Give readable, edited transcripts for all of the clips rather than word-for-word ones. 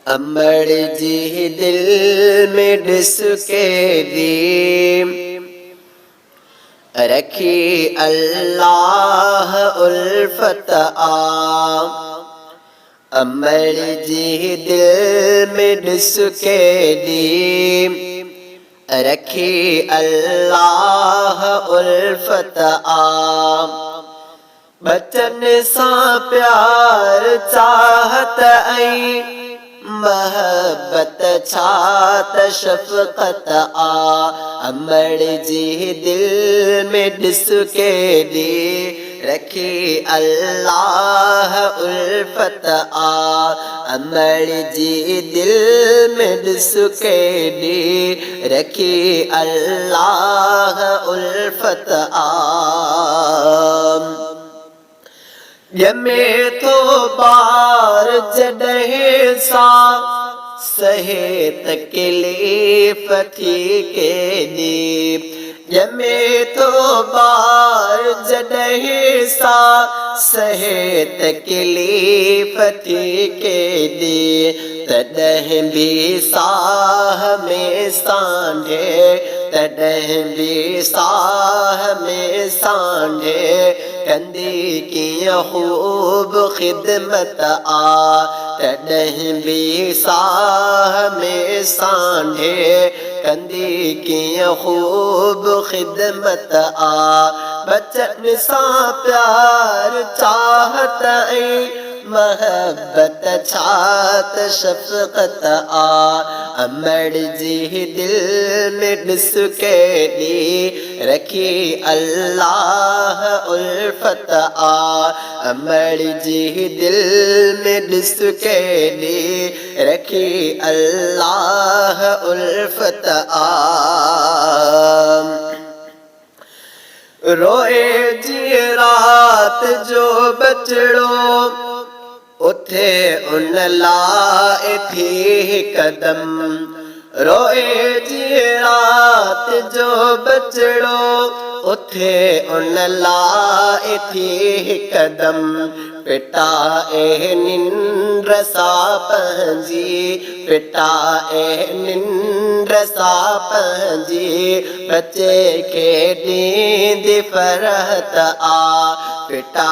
अमर जी दिल में डिस के दी रखी अल्लाह उल्फत अमर जी दिल में डिस के दी रखी अल्लाह उल्फत बचन सा प्यार चाहत आई महब्बत छात शफकत अमर जी दिल में डिस के दी रखी अल्लाह उल्फत अमर जी दिल में डिस के दी रखी अल्लाह उल्फत जमे तो बार जडहे सा सहे तकलीफ थी के दी जमे तो बार जडहे सा सहे तकलीफ थी के दी तडह भी साह में सांढे तडह भी साह में सांढे कंदी की खूब खिदमत तडह भी साह में सांढे कंदी की खूब खिदमत बचन सा प्यार चाहत महब्बत छात शफकत अमर जी दिल में डिस के दी रखी अल्लाह उल्फत अमर जी दिल में डिस के दी रखी अल्लाह उल्फत रोए जी रात जो बचड़ो उथे उन लाए थी कदम रोए जी रात जो बचड़ो उथे उन लाए थी कदम पिटा ए निंद्र सा पंजी पिटा ए निंद्र सा पंजी बच्चे के नींद फरहत पिटा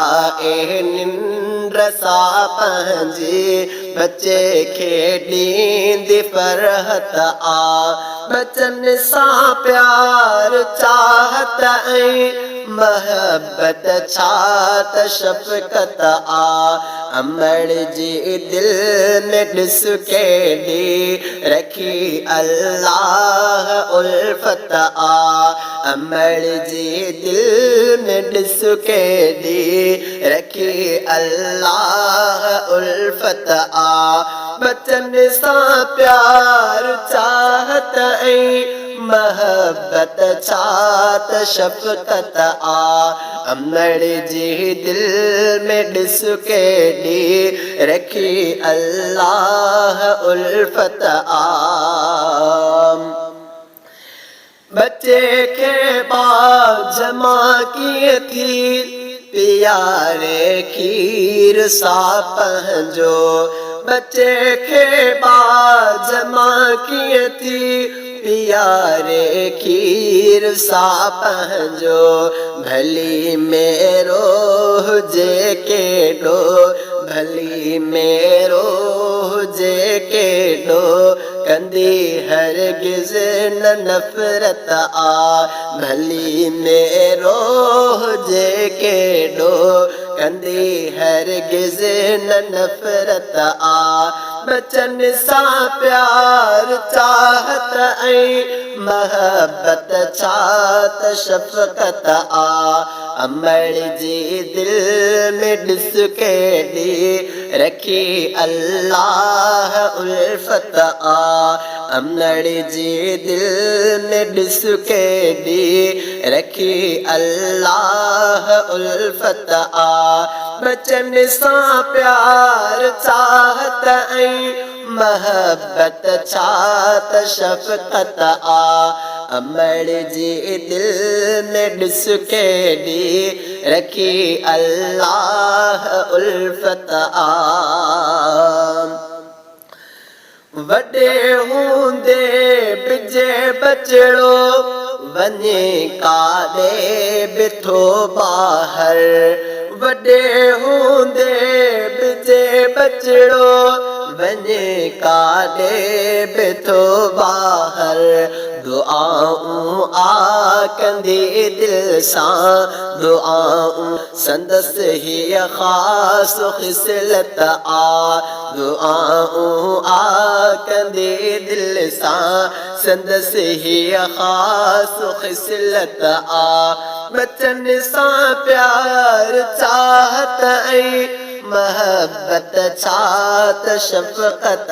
ए निंद्र सा पंजी बच्चे के नींद फरहत बचन सा प्यार चाहत महब्बत छात शफकत अमर जी दिल में डिस के दी रखी अल्लाह उल्फत अमर जी दिल में डिस के दी रखी अल्लाह उल्फत बचन सा प्यार चाहत महब्बत छात शफकत अमर जी दिल में डिस के दी रखी अल्लाह उल्फत बच्चे के बाद जमा की थी प्यारे खीर सा पहजो बच्चे के बाद जमा की थी प्यारे खीर सा पहजो भली मेरो जे के डो भली मेरो जे के डो कंदी हरगिज़ न नफरत भली मेरो जे के डो कंदी हरगिज़ न नफरत बचन सा प्यार चाहत महब्बत छात शफकत अमर जी दिल में डिस के दी रखी अल्लाह उल्फत अमर जी दिल में डिस के दी रखी अल्लाह उल्फत बचन सा प्यार चाहत महब्बत छात शफकत अमर जी दिल में डिस के दी रखी अल्लाह उल्फत वॾे हूंदे बिजे बचड़ो वञे काॾे बिठो ॿाहिर वॾे हूंदे बिजे बचड़ो वञे काॾे बिठो ॿाहिर दुआऊं कंदे दिल सां दुआऊं संदसि हीअ ख़ासि ख़िसलत दुआऊं कंदे दिल सां संदसि हीअ ख़ासि ख़िसलत बचन सां प्यार चाहत ऐं महबत छात शफ़क़त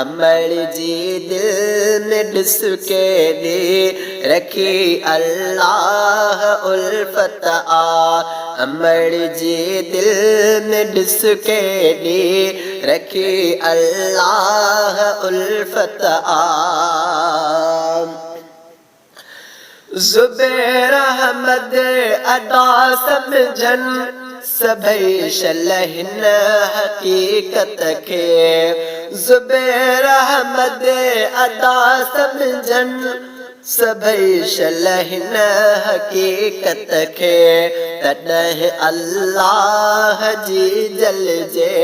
अमड़ जी दिल में ॾिस केॾी रखी अल्लाह उल्फत अमड़ जी दिल में ॾिस केॾी रखी अल्लाह उल्फत ज़ुबैर अहमद अदा समझन सभई शलहिन हक़ीक़त खे ज़ुबैर अहमद अदा समझन सभई शलहिन हक़ीक़त खे तॾहिं अल्लाह जी जलजे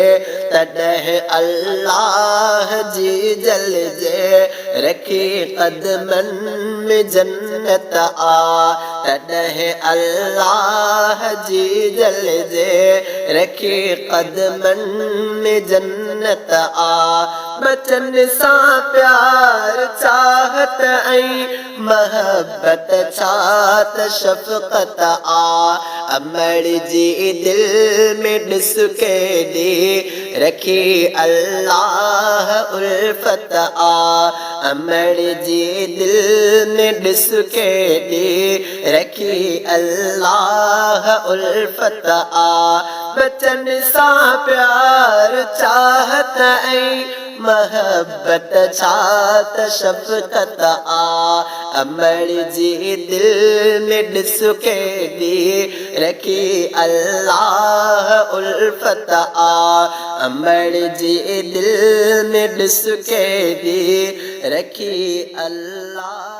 तॾहिं अल्लाह जी जलजे रखी क़दमन में जन्नत तॾहिं अल्लाह जी जलजे रखी क़दमन में जन्नत बचन सां प्यार चाहत ऐं महबत छात शफ़क़त अमड़ जी दिल में ॾिस केॾी रखी अल्लाह उल्फत अमड़ जी दिल में ॾिस केॾी रखी अल्लाह उल्फत बचन सां प्यार चाहत ऐं महबत छात शफ़क़त अमड़ जी दिल में ॾिस केॾी रखी अल्लाह उल्फत अमड़ जी दिल में ॾिस केॾी रखी अल्लाह